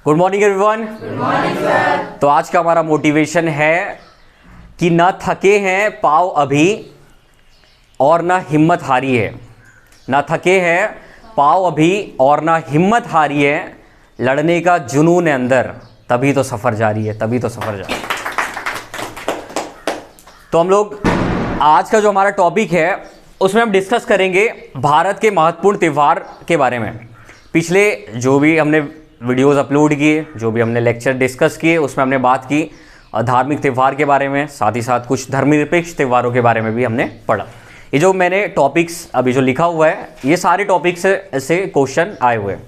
Good morning everyone. तो आज का हमारा मोटिवेशन है कि न थके हैं पाँव अभी और न हिम्मत हारी है। न थके हैं पाँव अभी और न हिम्मत हारी है, लड़ने का जुनून है अंदर, तभी तो सफ़र जारी है, तभी तो सफ़र जारी है। तो हम लोग आज का जो हमारा टॉपिक है उसमें हम डिस्कस करेंगे भारत के महत्वपूर्ण त्यौहार के बारे में। पिछले जो भी हमने वीडियोस अपलोड किए, जो भी हमने लेक्चर डिस्कस किए, उसमें हमने बात की धार्मिक त्यौहार के बारे में, साथ ही साथ कुछ धर्मनिरपेक्ष त्यौहारों के बारे में भी हमने पढ़ा। ये जो मैंने टॉपिक्स अभी जो लिखा हुआ है, ये सारे टॉपिक्स से क्वेश्चन आए हुए हैं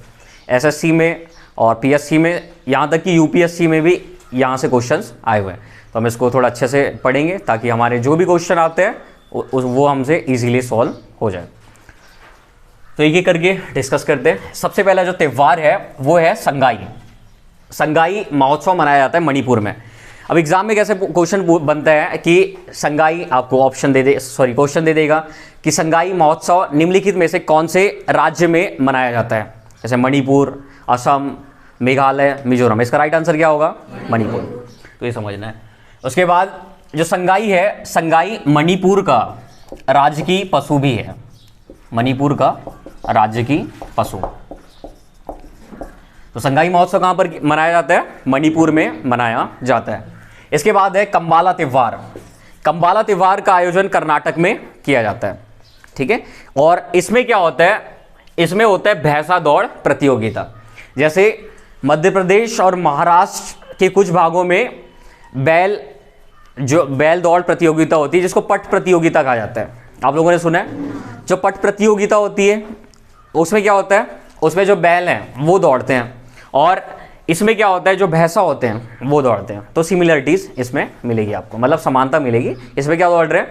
एसएससी में और पीएससी में, यहाँ तक कि यूपीएससी में भी यहाँ से क्वेश्चंस आए हुए हैं। तो हम इसको थोड़ा अच्छे से पढ़ेंगे ताकि हमारे जो भी क्वेश्चन आते हैं वो हमसे इजीली सॉल्व हो जाए। तो एक एक करके डिस्कस करते हैं। सबसे पहला जो त्यौहार है वो है संगाई। संगाई महोत्सव मनाया जाता है मणिपुर में। अब एग्जाम में कैसे क्वेश्चन बनता है कि संगाई, आपको क्वेश्चन दे देगा कि संगाई महोत्सव निम्नलिखित में से कौन से राज्य में मनाया जाता है, जैसे मणिपुर, असम, मेघालय, मिजोरम। इसका राइट आंसर क्या होगा? मणिपुर। तो ये समझना है। उसके बाद जो संगाई है, संगाई मणिपुर का राजकीय पशु भी है। मणिपुर का राजकीय पशु। तो संगाई महोत्सव कहाँ पर मनाया जाता है? मणिपुर में मनाया जाता है। इसके बाद है कंबाला त्यौहार। कंबाला त्यौहार का आयोजन कर्नाटक में किया जाता है, ठीक है। और इसमें क्या होता है? इसमें होता है भैंसा दौड़ प्रतियोगिता। जैसे मध्य प्रदेश और महाराष्ट्र के कुछ भागों में बैल दौड़ प्रतियोगिता होती है, जिसको पट प्रतियोगिता कहा जाता है। आप लोगों ने सुना है? जो पट प्रतियोगिता होती है उसमें क्या होता है? उसमें जो बैल हैं वो दौड़ते हैं, और इसमें क्या होता है? जो भैंसा होते हैं वो दौड़ते हैं। तो सिमिलरिटीज इसमें मिलेगी आपको, मतलब समानता मिलेगी। इसमें क्या दौड़ रहे हैं?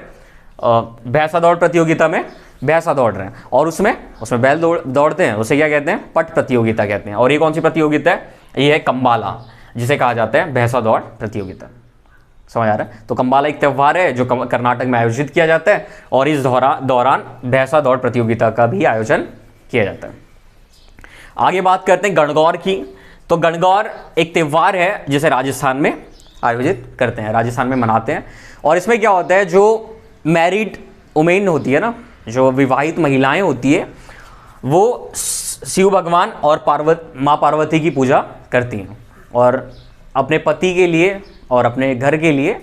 भैंसा दौड़ प्रतियोगिता में भैंसा दौड़ रहे हैं, और उसमें बैल दौड़ते हैं। उसे क्या कहते हैं? पट प्रतियोगिता कहते हैं। और ये कौन सी प्रतियोगिता है? ये है कंबाला, जिसे कहा जाता है भैंसा दौड़ प्रतियोगिता। समझ आ रहा है? तो कंबाला एक त्यौहार है जो कर्नाटक में आयोजित किया जाता है, और इस दौरान भैंसा दौड़ प्रतियोगिता का भी आयोजन किया जाता है। आगे बात करते हैं गणगौर की। तो गणगौर एक त्यौहार है जिसे राजस्थान में आयोजित करते हैं, राजस्थान में मनाते हैं। और इसमें क्या होता है? जो मैरिड वुमेन होती है ना, जो विवाहित महिलाएं होती है, वो शिव भगवान और माँ पार्वती की पूजा करती हैं, और अपने पति के लिए और अपने घर के लिए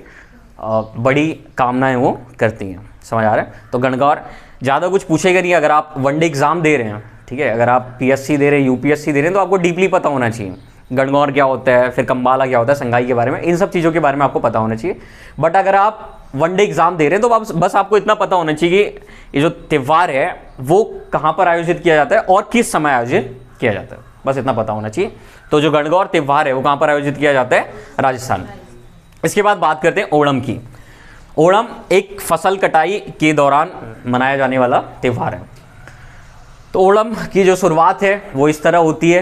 बड़ी कामनाएं वो करती हैं। समझ आ रहा है? तो गणगौर ज़्यादा कुछ पूछेगा नहीं। अगर आप वनडे एग्ज़ाम दे रहे हैं, ठीक है, अगर आप पीएससी दे रहे हैं, यूपीएससी दे रहे हैं, तो आपको डीपली पता होना चाहिए गणगौर क्या होता है, फिर कंबाला क्या होता है, संगाई के बारे में, इन सब चीज़ों के बारे में आपको पता होना चाहिए। बट अगर आप वनडे एग्ज़ाम दे रहे हैं तो बस आपको इतना पता होना चाहिए कि ये जो त्यौहार है वो कहाँ पर आयोजित किया जाता है और किस समय आयोजित किया जाता है, बस इतना पता होना चाहिए। तो जो गणगौर त्यौहार है वो कहाँ पर आयोजित किया जाता है? राजस्थान में। इसके बाद बात करते हैं ओणम की। ओणम एक फसल कटाई के दौरान मनाया जाने वाला त्यौहार है। तो ओणम की जो शुरुआत है वो इस तरह होती है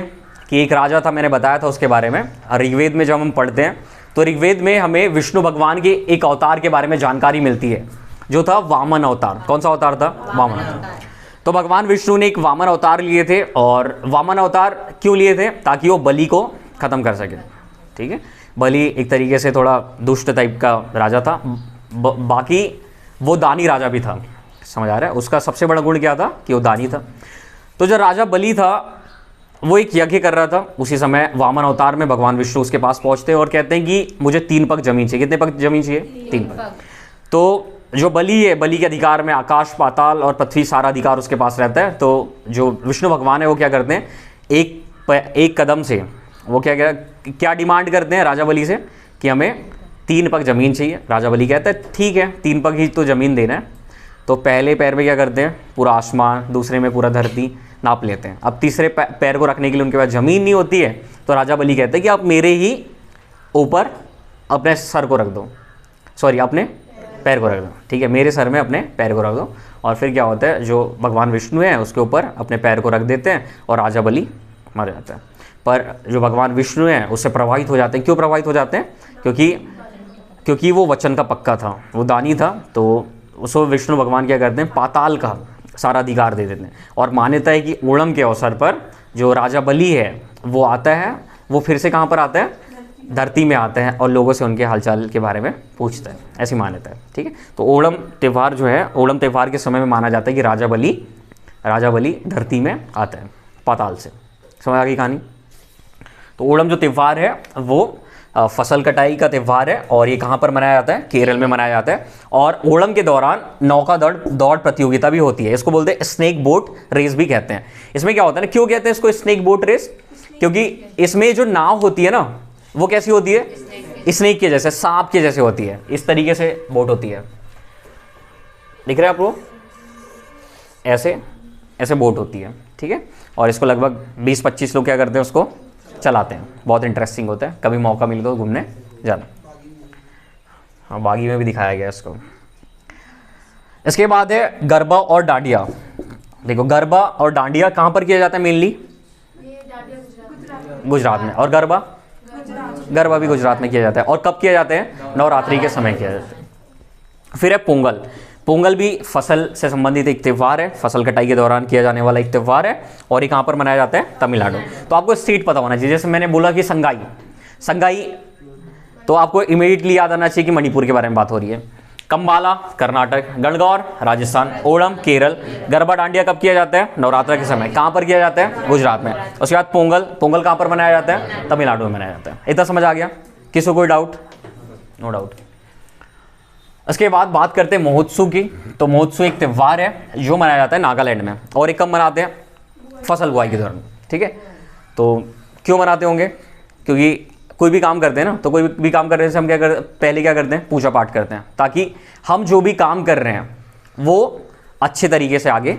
कि एक राजा था, मैंने बताया था उसके बारे में। ऋग्वेद में जब हम पढ़ते हैं तो ऋग्वेद में हमें विष्णु भगवान के एक अवतार के बारे में जानकारी मिलती है, जो था वामन अवतार। कौन सा अवतार था? वामन अवतार। तो भगवान विष्णु ने एक वामन अवतार लिए थे, और वामन अवतार क्यों लिए थे? ताकि वो बलि को ख़त्म कर सके, ठीक है। बलि एक तरीके से थोड़ा दुष्ट टाइप का राजा था, बाकी वो दानी राजा भी था। समझ आ रहा है? उसका सबसे बड़ा गुण क्या था? कि वो दानी था। तो जो राजा बलि था वो एक यज्ञ कर रहा था। उसी समय वामन अवतार में भगवान विष्णु उसके पास पहुंचते हैं और कहते हैं कि मुझे 3 पग जमीन चाहिए। कितने पग जमीन चाहिए? 3 पग। तो जो बलि है, बलि के अधिकार में आकाश, पाताल और पृथ्वी, सारा अधिकार उसके पास रहता है। तो जो विष्णु भगवान है वो क्या करते हैं? एक कदम से वो क्या डिमांड करते हैं राजा बलि से? कि हमें 3 पग ज़मीन चाहिए। राजा बलि कहता है ठीक है, 3 पग ही तो ज़मीन देना है। तो पहले पैर में क्या करते हैं? पूरा आसमान, दूसरे में पूरा धरती नाप लेते हैं। अब तीसरे पैर को रखने के लिए उनके पास ज़मीन नहीं होती है, तो राजा बलि कहते हैं कि आप मेरे ही ऊपर अपने सर को रख दो, अपने पैर को रख दो, ठीक है, मेरे सर में अपने पैर को रख दो। और फिर क्या होता है? जो भगवान विष्णु है उसके ऊपर अपने पैर को रख देते हैं और राजा बलि मर जाता है। पर जो भगवान विष्णु हैं उससे प्रभावित हो जाते हैं। क्यों प्रभावित हो जाते हैं? क्योंकि वो वचन का पक्का था, वो दानी था। तो उसको विष्णु भगवान क्या करते हैं? पाताल का सारा अधिकार दे देते हैं। और मान्यता है कि ओणम के अवसर पर जो राजा बलि है वो आता है वो फिर से कहाँ पर आते हैं, धरती में आते हैं और लोगों से उनके हालचाल के बारे में पूछते हैं, ऐसी मान्यता है। ठीक है, तो ओणम त्यौहार जो है, ओणम त्यौहार के समय में माना जाता है कि राजा बलि धरती में आते हैं पाताल से। समझ आ गई कहानी। तो ओणम जो त्यौहार है वो फसल कटाई का त्यौहार है और ये कहाँ पर मनाया जाता है, केरल में मनाया जाता है। और ओणम के दौरान नौका दौड़ प्रतियोगिता भी होती है, इसको बोलते हैं स्नेक बोट रेस भी कहते हैं। इसमें क्या होता है ना, क्यों कहते हैं इसको स्नेक बोट रेस, क्योंकि इसमें जो नाव होती है ना वो कैसी होती है, स्नेक के जैसे, सांप के जैसे होती है, इस तरीके से बोट होती है। दिख रहे हैं आप लोग, ऐसे ऐसे बोट होती है। ठीक है, और इसको लगभग 20-25 लोग क्या करते हैं, उसको चलाते हैं। बहुत इंटरेस्टिंग होता है, कभी मौका मिले तो घूमने जाना। हाँ, बागी में भी दिखाया गया इसको। इसके बाद है गरबा और डांडिया। देखो, गरबा और डांडिया कहाँ पर किया जाता है मेनली, गुजरात में। और गरबा भी गुजरात में किया जाता है। और कब किया जाता है, नवरात्रि के समय किया जाता है। फिर है पोंगल। पोंगल भी फसल से संबंधित एक त्यौहार है, फसल कटाई के दौरान किया जाने वाला एक त्यौहार है और ये कहाँ पर मनाया जाता है, तमिलनाडु। तो आपको स्टेट पता होना चाहिए। जैसे मैंने बोला कि संगाई, तो आपको इमीडिएटली याद आना चाहिए कि मणिपुर के बारे में बात हो रही है। कंबाला कर्नाटक, गणगौर राजस्थान, ओणम केरल। गरबा डांडिया कब किया जाता है, नवरात्र के समय। कहाँ पर किया जाता है, गुजरात में। उसके बाद पोंगल कहाँ पर मनाया जाता है, तमिलनाडु में मनाया जाता है। इतना समझ आ गया, किसी को कोई डाउट? No doubt. उसके बाद बात करते हैं महोत्सव की। तो महोत्सव एक त्यौहार है जो मनाया जाता है नागालैंड में, और एक कब मनाते हैं, फसल बुआई के दौरान। ठीक है, तो क्यों मनाते होंगे, क्योंकि कोई भी काम करते हैं ना, तो कोई भी काम करने से हम पहले क्या करते हैं, पूजा पाठ करते हैं, ताकि हम जो भी काम कर रहे हैं वो अच्छे तरीके से आगे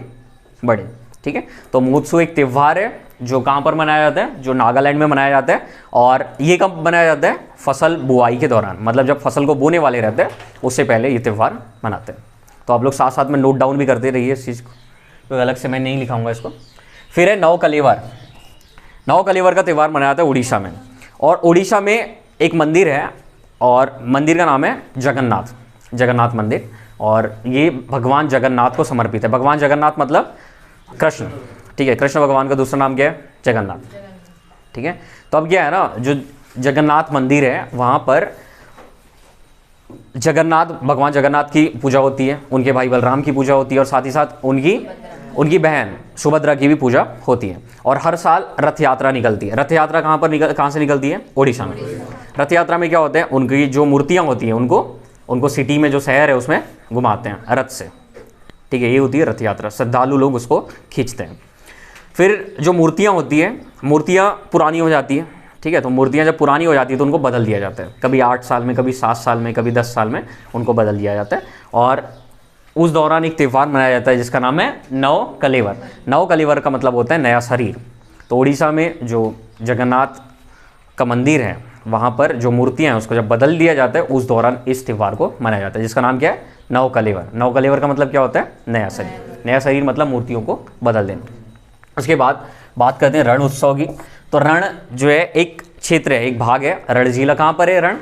बढ़े। ठीक है, तो महोत्सव एक त्यौहार है जो कहाँ पर मनाया जाता है, जो नागालैंड में मनाया जाता है। और ये कब मनाया जाता है, फसल बुआई के दौरान, मतलब जब फसल को बोने वाले रहते हैं उससे पहले ये त्यौहार मनाते हैं। तो आप लोग साथ साथ में नोट डाउन भी करते रहिए इस चीज़ को, तो अलग से मैं नहीं लिखाऊंगा इसको। फिर है नवकलेवर का त्यौहार मनाया जाता है उड़ीसा में। और उड़ीसा में एक मंदिर है और मंदिर का नाम है जगन्नाथ मंदिर, और ये भगवान जगन्नाथ को समर्पित है। भगवान जगन्नाथ मतलब कृष्ण। ठीक है, कृष्ण भगवान का दूसरा नाम क्या है, जगन्नाथ। ठीक है, तो अब क्या है ना, जो जगन्नाथ मंदिर है वहाँ पर भगवान जगन्नाथ की पूजा होती है, उनके भाई बलराम की पूजा होती है, और साथ ही साथ उनकी बहन सुभद्रा की भी पूजा होती है। और हर साल रथ यात्रा निकलती है। रथ यात्रा कहाँ से निकलती है, उड़ीसा में। रथ यात्रा में क्या होता है, उनकी जो मूर्तियाँ होती हैं उनको सिटी में जो शहर है उसमें घुमाते हैं रथ से। ठीक है, ये होती है रथ यात्रा, श्रद्धालु लोग उसको खींचते हैं। फिर जो मूर्तियाँ होती हैं, मूर्तियाँ पुरानी हो जाती हैं। ठीक है, तो मूर्तियाँ जब पुरानी हो जाती है तो उनको बदल दिया जाता है, कभी 8 साल में, कभी 7 साल में, कभी 10 साल में उनको बदल दिया जाता है। और उस दौरान एक त्यौहार मनाया जाता है जिसका नाम है नवकलेवर का मतलब होता है नया शरीर। तो उड़ीसा में जो जगन्नाथ का मंदिर है वहाँ पर जो मूर्तियाँ हैं उसको जब बदल दिया जाता है उस दौरान इस त्यौहार को मनाया जाता है, जिसका नाम क्या है, नवकलेवर का मतलब क्या होता है, नया शरीर मतलब मूर्तियों को बदल देना। उसके बाद बात करते हैं रण उत्सव की। तो रण जो है एक क्षेत्र है, एक भाग है। रण जिला कहाँ पर है, रण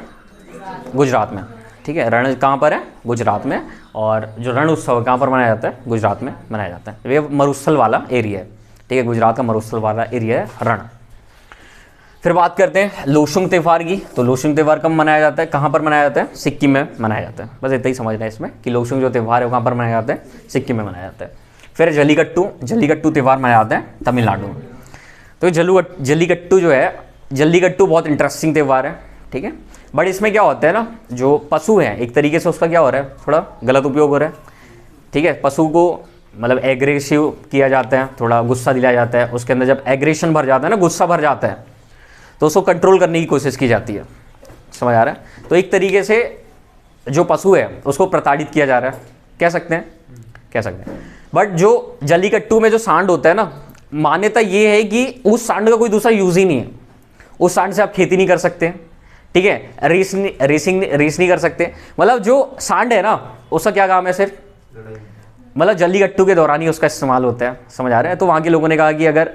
गुजरात में। ठीक है, रण कहाँ पर है, गुजरात में। और जो रण उत्सव कहाँ पर मनाया जाता है, गुजरात में मनाया जाता है। ये मरुस्थल वाला एरिया है। ठीक है, गुजरात का मरुस्थल वाला एरिया है रण। फिर बात करते हैं लोशुंग त्यौहार की। तो लोशुंग त्यौहार कब मनाया जाता है, कहाँ पर मनाया जाता है, सिक्किम में मनाया जाता है। बस इतना ही समझना है इसमें कि लोशुंग जो त्यौहार है वो कहाँ पर मनाया जाता है, सिक्किम में मनाया जाता है। फिर जल्लीकट्टू त्यौहार मनाया जाता है तमिलनाडु में। तो जल्लीकट्टू जो है, जल्लीकट्टू बहुत इंटरेस्टिंग त्यौहार है। ठीक है, बट इसमें क्या होता है ना, जो पशु है एक तरीके से उसका क्या हो रहा है, थोड़ा गलत उपयोग हो रहा है। ठीक है, पशु को मतलब एग्रेसिव किया जाता है, थोड़ा गुस्सा दिलाया जाता है। उसके अंदर जब एग्रेशन भर जाता है ना, गुस्सा भर जाता है, तो उसको कंट्रोल करने की कोशिश की जाती है। समझ आ रहा है। तो एक तरीके से जो पशु है उसको प्रताड़ित किया जा रहा है, कह सकते हैं। बट जो जल्लीकट्टू में जो सांड होता है ना, मान्यता ये है कि उस सांड का कोई दूसरा यूज ही नहीं है। उस सांड से आप खेती नहीं कर सकते। ठीक है, रेस नहीं कर सकते। मतलब जो सांड है ना उसका क्या काम है, सिर्फ मतलब जल्लीकट्टू के दौरान ही उसका इस्तेमाल होता है। समझ आ रहा है। तो वहाँ के लोगों ने कहा कि अगर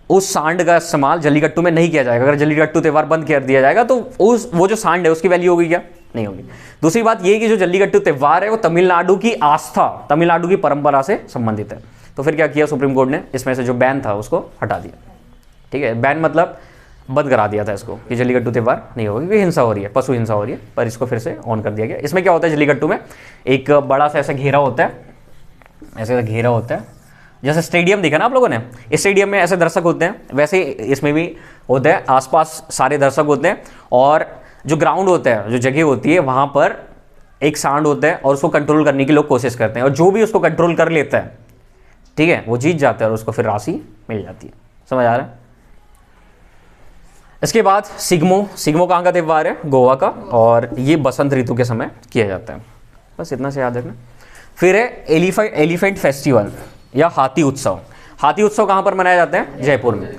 उस सांड का इस्तेमाल जल्लीकट्टू में नहीं किया जाएगा, अगर जल्लीकट्टू त्यौहार बंद कर दिया जाएगा तो वो जो सांड है उसकी वैल्यू होगी क्या, नहीं होगी। दूसरी बात ये कि जो जल्लीकट्टू त्यौहार है वो तमिलनाडु की आस्था, तमिलनाडु की परंपरा से संबंधित है। तो फिर क्या किया सुप्रीम कोर्ट ने, इसमें से जो बैन था उसको हटा दिया। ठीक है, बैन मतलब बंद करा दिया था इसको कि जल्लीकट्टू त्यौहार नहीं होगा क्योंकि हिंसा हो रही है, पशु हिंसा हो रही है, पर इसको फिर से ऑन कर दिया गया। इसमें क्या होता है, जल्लीकट्टू में एक बड़ा सा ऐसा घेरा होता है, ऐसे घेरा होता है, जैसे स्टेडियम देखा ना आप लोगों ने, इस स्टेडियम में ऐसे दर्शक होते हैं, वैसे इसमें भी होते हैं, आसपास सारे दर्शक होते हैं, और जो ग्राउंड होता है, जो जगह होती है, वहाँ पर एक सांड होता है और उसको कंट्रोल करने की लोग कोशिश करते हैं, और जो भी उसको कंट्रोल कर लेता है, ठीक है, वो जीत जाता है और उसको फिर राशि मिल जाती है। समझ आ रहा है? इसके बाद सिग्मो कहाँ का त्यौहार है, गोवा का, और ये बसंत ऋतु के समय किया जाता है। बस इतना से याद रखना। फिर है एलिफेंट फेस्टिवल या हाथी उत्सव। हाथी उत्सव कहाँ पर मनाया जाता है, जयपुर में,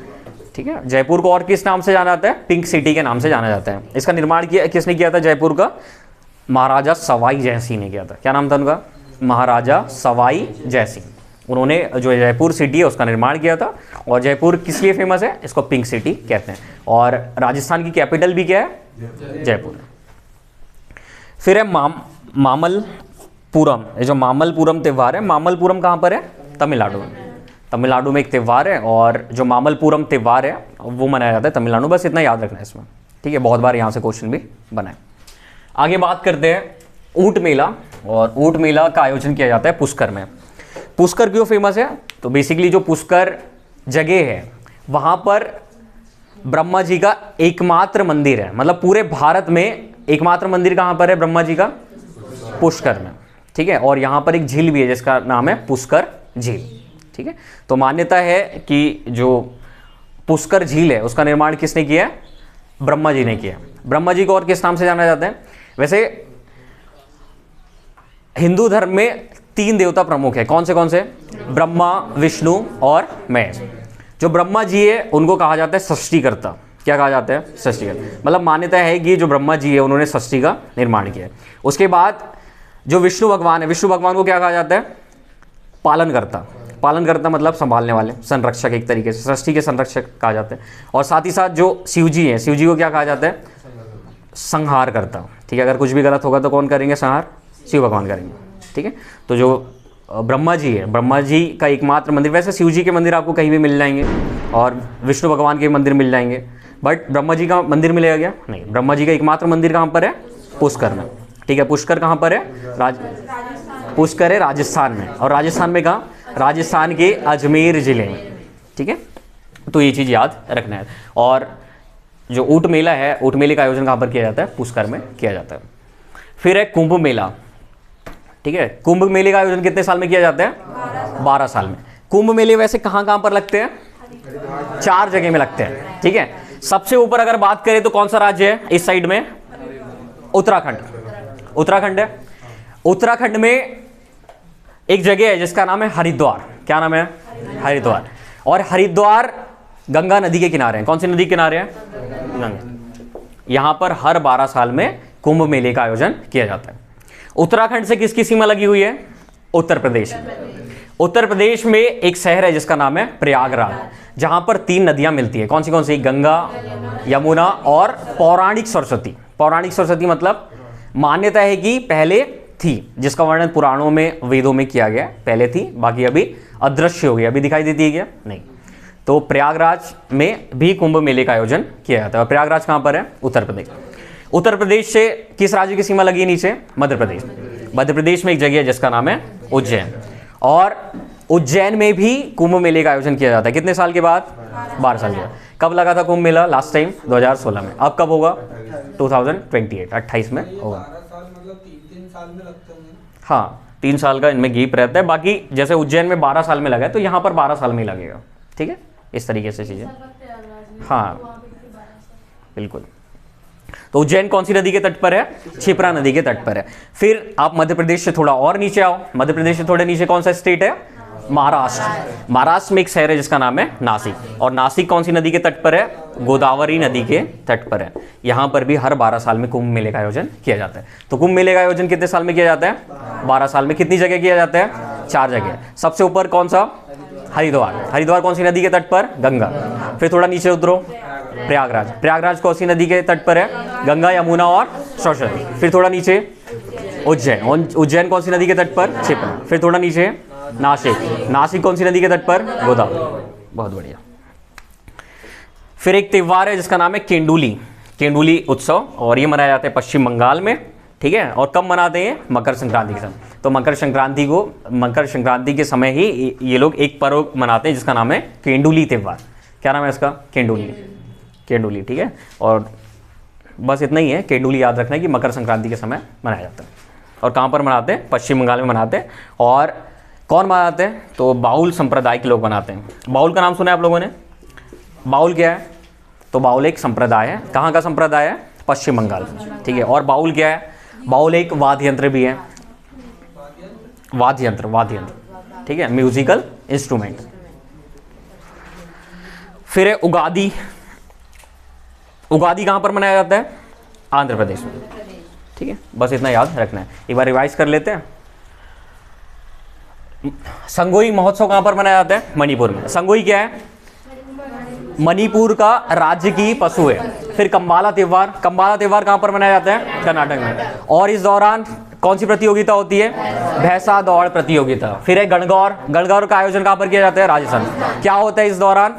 ठीक है। जयपुर को और किस नाम से जाना जाता है, पिंक सिटी के नाम से जाना जाता है। इसका निर्माण किसने किया था जयपुर का, महाराजा सवाई जयसिंह ने किया था। क्या नाम था उनका, महाराजा सवाई जयसिंह। उन्होंने जो जयपुर सिटी है उसका निर्माण किया था। और जयपुर किस लिए फेमस है, इसको पिंक सिटी कहते हैं। और राजस्थान की कैपिटल भी क्या है, जयपुर। फिर है मामल्लपुरम। ये जो मामल्लपुरम त्यौहार है, मामल्लपुरम कहाँ पर है, तमिलनाडु में। तमिलनाडु में एक त्यौहार है, और जो मामल्लपुरम त्यौहार है वो मनाया जाता है तमिलनाडु। बस इतना याद रखना है इसमें, ठीक है। बहुत बार यहाँ से क्वेश्चन भी बना है। आगे बात करते हैं ऊंट मेला। और ऊंट मेला का आयोजन किया जाता है पुष्कर में। पुष्कर क्यों फेमस है, तो बेसिकली जो पुष्कर जगह है वहाँ पर ब्रह्मा जी का एकमात्र मंदिर है, मतलब पूरे भारत में एकमात्र मंदिर कहाँ पर है ब्रह्मा जी का, पुष्कर में, ठीक है। और यहाँ पर एक झील भी है जिसका नाम है पुष्कर झील, ठीक है। तो मान्यता है कि जो पुष्कर झील है उसका निर्माण किसने किया है, ब्रह्मा जी ने किया। ब्रह्मा जी को और किस नाम से जाना जाता है, वैसे हिंदू धर्म में 3 देवता प्रमुख है। कौन से, ब्रह्मा, विष्णु और महेश। जो ब्रह्मा जी है उनको कहा जाता है सृष्टिकर्ता। क्या कहा जाता है, सृष्टिकर्ता। मतलब मान्यता है कि जो ब्रह्मा जी है उन्होंने सृष्टि का निर्माण किया है। उसके बाद जो विष्णु भगवान है, विष्णु भगवान को क्या कहा जाता है, पालनकर्ता। पालनकर्ता मतलब संभालने वाले, संरक्षक, एक तरीके से सृष्टि के संरक्षक कहा जाता है। और साथ ही साथ जो शिव जी हैं, शिव जी को क्या कहा जाता है, संहार करता, ठीक है। अगर कुछ भी गलत होगा तो कौन करेंगे संहार, शिव भगवान करेंगे, ठीक है। तो जो ब्रह्मा जी है, ब्रह्मा जी का एकमात्र मंदिर, वैसे शिव जी के मंदिर आपको कहीं भी मिल जाएंगे और विष्णु भगवान के मंदिर मिल जाएंगे, बट ब्रह्मा जी का मंदिर मिलेगा क्या, नहीं। ब्रह्मा जी का एकमात्र मंदिर कहाँ पर है, पुष्कर में, ठीक है। पुष्कर कहाँ पर है, पुष्कर है राजस्थान में। और राजस्थान में कहाँ, राजस्थान के अजमेर जिले में, ठीक है। तो ये चीज़ याद रखना है। और जो ऊंट मेला है, ऊंट मेले का आयोजन कहाँ पर किया जाता है, पुष्कर में किया जाता है। फिर है कुंभ मेला, ठीक है। कुंभ मेले का आयोजन कितने साल में किया जाता है, 12 साल में। कुंभ मेले वैसे कहाँ पर लगते हैं, 4 जगह में लगते हैं, ठीक है। सबसे ऊपर अगर बात करें तो कौन सा राज्य है इस साइड में, उत्तराखंड। उत्तराखंड है। उत्तराखंड में एक जगह है जिसका नाम है हरिद्वार। क्या नाम है, हरिद्वार। और हरिद्वार गंगा नदी के किनारे है। कौन सी नदी के किनारे है, गंगा। यहां पर हर 12 साल में कुंभ मेले का आयोजन किया जाता है। उत्तराखंड से किसकी सीमा लगी हुई है, उत्तर प्रदेश। उत्तर प्रदेश में एक शहर है जिसका नाम है प्रयागराज, जहां पर 3 नदियां मिलती है। कौन सी, गंगा, यमुना और पौराणिक सरस्वती। पौराणिक सरस्वती मतलब मान्यता है कि पहले थी, जिसका वर्णन पुराणों में, वेदों में किया गया, पहले थी, बाकी अभी अदृश्य हो गई, अभी दिखाई देती है क्या, नहीं। तो प्रयागराज में भी कुंभ मेले का आयोजन किया जाता है। और प्रयागराज कहाँ पर है, उत्तर प्रदेश। उत्तर प्रदेश से किस राज्य की सीमा लगी है नीचे, मध्य प्रदेश। मध्य प्रदेश में एक जगह है जिसका नाम है उज्जैन। और उज्जैन में भी कुंभ मेले का आयोजन किया जाता है। कितने साल के बाद, 12 साल के बाद। कब लगा था कुंभ मेला, लास्ट टाइम 2016 में। अब कब होगा, 2028, 28 में होगा। हाँ, 3 साल का इनमें गैप रहता है। बाकी जैसे उज्जैन में 12 साल में लगा है, तो यहाँ पर 12 साल में ही लगेगा, ठीक है। इस तरीके से चीज़ें, हाँ बिल्कुल। तो उज्जैन कौन सी नदी के तट पर है, क्षिप्रा नदी के तट पर है। फिर आप मध्य प्रदेश से थोड़ा और नीचे आओ। मध्य प्रदेश से थोड़े नीचे कौन सा स्टेट है, महाराष्ट्र। महाराष्ट्र में एक शहर है जिसका नाम है नासिक। और नासिक कौन सी नदी के तट पर है, गोदावरी नदी के तट पर है। यहाँ पर भी हर 12 साल में कुंभ मेले का आयोजन किया जाता है। तो कुंभ मेले का आयोजन कितने साल में किया जाता है, 12 साल में। कितनी जगह किया जाता है, 4 जगह। सबसे ऊपर कौन सा, हरिद्वार। हरिद्वार कौन सी नदी के तट पर, गंगा। फिर थोड़ा नीचे उतरो, प्रयागराज। प्रयागराज कौन सी नदी के तट पर है, गंगा, यमुना और सरस्वती। फिर थोड़ा नीचे उज्जैन। उज्जैन कौन सी नदी के तट पर, क्षिप्रा। फिर थोड़ा नीचे नासिक। नासिक कौन सी नदी के तट पर, गोदावरी। बहुत बढ़िया। फिर एक त्यौहार है जिसका नाम है केंडुली उत्सव, और ये मनाया जाता है पश्चिम बंगाल में, ठीक है। और कब मनाते हैं? मकर संक्रांति के समय। तो मकर संक्रांति के समय ही ये लोग एक पर्व मनाते हैं जिसका नाम है केंडुली त्यौहार। क्या नाम है इसका? केंडुली, ठीक है। और बस इतना ही है, केंडुली याद रखना है कि मकर संक्रांति के समय मनाया जाता है। और कहाँ पर मनाते हैं? पश्चिम बंगाल में मनाते हैं। और कौन मनाते हैं? तो बाउल संप्रदाय के लोग मनाते हैं। बाउल का नाम सुना है आप लोगों ने? बाउल क्या है? तो बाउल एक संप्रदाय है। कहाँ का संप्रदाय है? पश्चिम बंगाल, ठीक है। और बाउल क्या है? बाउल एक वाद्य यंत्र भी है, वाद्य यंत्र, ठीक है, म्यूजिकल इंस्ट्रूमेंट। फिर है उगादी। उगादी कहाँ पर मनाया जाता है? आंध्र प्रदेश में, ठीक है। बस इतना याद रखना है। एक बार रिवाइज कर लेते हैं। संगोई महोत्सव कहाँ पर मनाया जाता है? मणिपुर में। संगोई क्या है? मणिपुर का राज्य की पशु है। फिर कंबाला त्यौहार कहाँ पर मनाया जाता है? कर्नाटक में। और इस दौरान कौन सी प्रतियोगिता होती है? भैंसा दौड़ प्रतियोगिता। फिर है गणगौर का आयोजन कहाँ पर किया जाता है? राजस्थान। क्या होता है इस दौरान?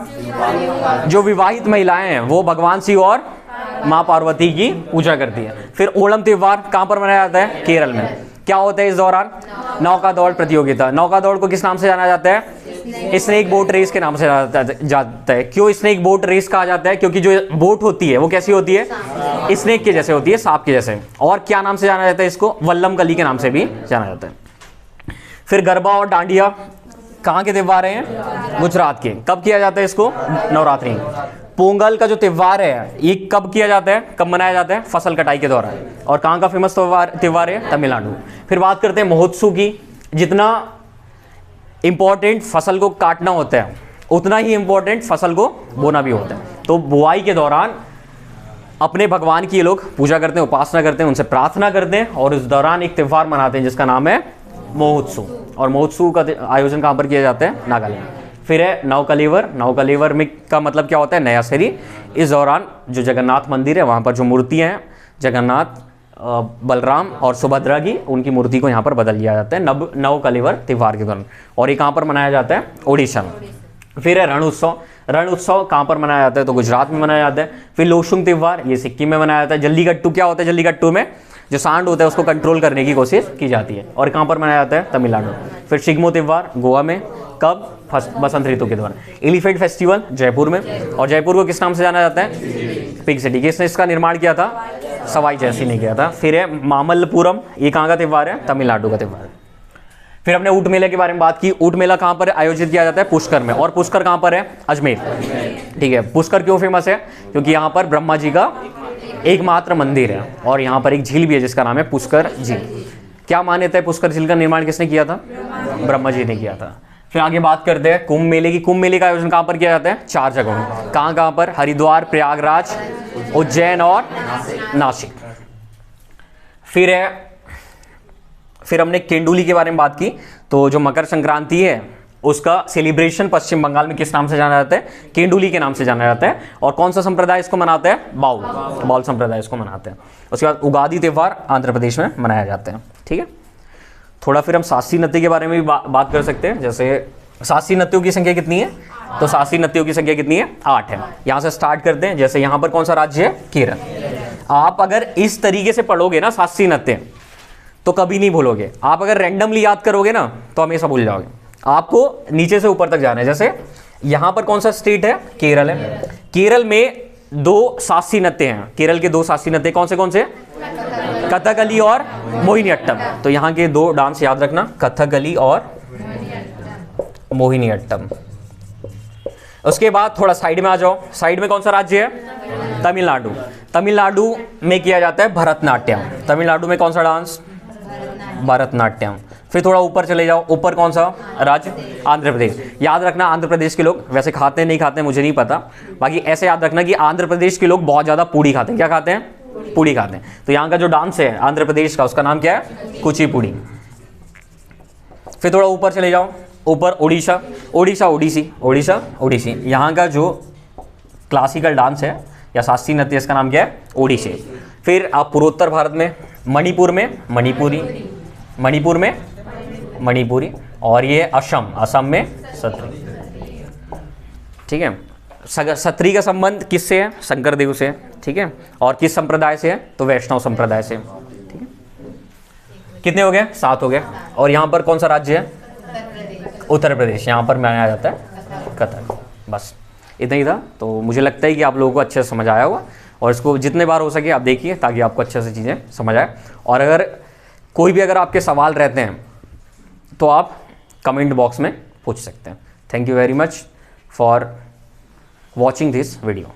जो विवाहित महिलाएं हैं वो भगवान शिव और माँ पार्वती की पूजा करती है। फिर ओणम त्यौहार कहाँ पर मनाया जाता है? केरल में। क्या होता है इस दौरान? नौका दौड़ प्रतियोगिता। नौका दौड़ को किस नाम से जाना जाता है? स्नेक बोट रेस के नाम से जाता है। क्यों स्नेक बोट रेस कहा जाता है? क्योंकि जो बोट होती है वो कैसी होती है? स्नेक के जैसे होती है, सांप के जैसे। और क्या नाम से जाना जाता है इसको? वल्लम कली के नाम से भी जाना जाता है। फिर गरबा और डांडिया कहाँ के त्यौहार हैं? गुजरात के। कब किया जाता है इसको? नवरात्रि। पोंगल का जो त्यौहार है ये कब किया जाता है? कब मनाया जाता है? फसल कटाई के दौरान। और कहाँ का फेमस त्यौहार है? तमिलनाडु। फिर बात करते हैं महोत्सव की। जितना इंपॉर्टेंट फसल को काटना होता है उतना ही इंपॉर्टेंट फसल को बोना भी होता है। तो बुआई के दौरान अपने भगवान की ये लोग पूजा करते हैं, उपासना करते हैं, उनसे प्रार्थना करते हैं, और इस दौरान एक त्यौहार मनाते हैं जिसका नाम है महोत्सव। और महोत्सव का आयोजन कहाँ पर किया जाता है? नागालैंड। फिर है नवकलेवर में का मतलब क्या होता है? नया शरीर। इस दौरान जो जगन्नाथ मंदिर है वहाँ पर जो मूर्तियाँ हैं, जगन्नाथ, बलराम और सुभद्रा की, उनकी मूर्ति को यहाँ पर बदल दिया जाता है नवकलेवर त्यौहार के दौरान। और ये कहाँ पर मनाया जाता है? ओडिशा में। फिर है रण उत्सव कहाँ पर मनाया जाता है? तो गुजरात में मनाया जाता है। फिर लोशुंग त्यौहार ये सिक्किम में मनाया जाता है। जल्लीकट्टू क्या होता है? जल्लीकट्टू में जो सांड होता है उसको कंट्रोल करने की कोशिश की जाती है। और कहाँ पर मनाया जाता है? तमिलनाडु। फिर शिग्मो त्यौहार गोवा में। कब? बसंत ऋतु के दौरान। एलिफेंट फेस्टिवल जयपुर में। और जयपुर को किस नाम से जाना जाता है? Pig city. किसने इसका निर्माण किया था? सवाई जयसिंह ने किया था। फिर है मामल्लपुरम, ये कहाँ का त्यौहार है? तमिलनाडु का त्यौहार है। फिर हमने ऊंट मेले के बारे में बात की। ऊंट मेला कहाँ पर आयोजित किया जाता है? पुष्कर में। और पुष्कर कहाँ पर है? अजमेर, ठीक है। पुष्कर क्यों फेमस है? क्योंकि यहाँ पर ब्रह्मा जी का एकमात्र मंदिर है, और यहाँ पर एक झील भी है जिसका नाम है पुष्कर झील। क्या मान्यता है? पुष्कर झील का निर्माण किसने किया था? ब्रह्मा जी ने किया था। फिर आगे बात करते हैं कुंभ मेले की। कुंभ मेले का आयोजन कहाँ पर किया जाता है? 4 जगहों में। कहाँ पर? हरिद्वार, प्रयागराज, उज्जैन और नासिक। फिर हमने केंडुली के बारे में बात की। तो जो मकर संक्रांति है उसका सेलिब्रेशन पश्चिम बंगाल में किस नाम से जाना जाता है? केंडुली के नाम से जाना जाता है। और कौन सा संप्रदाय इसको मनाता है? बाउल संप्रदाय इसको मनाते हैं। उसके बाद उगादी त्यौहार आंध्र प्रदेश में मनाया जाता है, ठीक है। थोड़ा फिर हम शास्त्रीय नृत्य के बारे में भी बात कर सकते हैं। जैसे शास्त्रीय नृत्यों की संख्या कितनी है? तो शास्त्रीय नृत्यों की संख्या कितनी है? 8 है। यहाँ से स्टार्ट करते हैं। जैसे यहाँ पर कौन सा राज्य है? केरल। आप अगर इस तरीके से पढ़ोगे ना शास्त्रीय नृत्य तो कभी नहीं भूलोगे। आप अगर रैंडमली याद करोगे ना तो हमेशा भूल जाओगे। आपको नीचे से ऊपर तक जाना है। जैसे यहाँ पर कौन सा स्टेट है? केरल है। केरल में 2 शास्त्रीय नृत्य हैं। केरल के 2 शास्त्रीय नृत्य कौन से? कथकली और मोहिनीअट्टम। तो यहाँ के 2 डांस याद रखना, कथकली और मोहिनीअट्टम। उसके बाद थोड़ा साइड में आ जाओ। साइड में कौन सा राज्य है? तमिलनाडु। तमिलनाडु में किया जाता है भरतनाट्यम। तमिलनाडु में कौन सा डांस? भरतनाट्यम। फिर थोड़ा ऊपर चले जाओ। ऊपर कौन सा राज्य? आंध्र प्रदेश। याद रखना आंध्र प्रदेश के लोग वैसे खाते हैं नहीं खाते हैं मुझे नहीं पता, बाकी ऐसे याद रखना कि आंध्र प्रदेश के लोग बहुत ज़्यादा पूड़ी खाते हैं। क्या खाते हैं? पूड़ी खाते हैं। तो यहाँ का जो डांस है आंध्र प्रदेश का उसका नाम क्या है? कुचिपुड़ी। फिर थोड़ा ऊपर चले जाओ। ऊपर ओडिसी। यहाँ का जो क्लासिकल डांस है या शास्त्रीय नृत्य इसका नाम क्या है? ओडिसी। फिर आप पूर्वोत्तर भारत में मणिपुर में मणिपुरी, और ये असम में सत्री, ठीक है। क्षत्रिय का संबंध किससे है? शंकर देव से, ठीक है। और किस संप्रदाय से है? तो वैष्णव संप्रदाय से, ठीक है। कितने हो गए? 7 हो गए। और यहाँ पर कौन सा राज्य है? उत्तर प्रदेश। यहाँ पर माना जाता है कथक। बस इतना ही था। तो मुझे लगता है कि आप लोगों को अच्छे से समझ आया होगा, और इसको जितने बार हो सके आप देखिए, ताकि आपको अच्छे से चीज़ें समझ आए। और अगर कोई भी अगर आपके सवाल रहते हैं तो आप कमेंट बॉक्स में पूछ सकते हैं। Thank you very much for watching this video.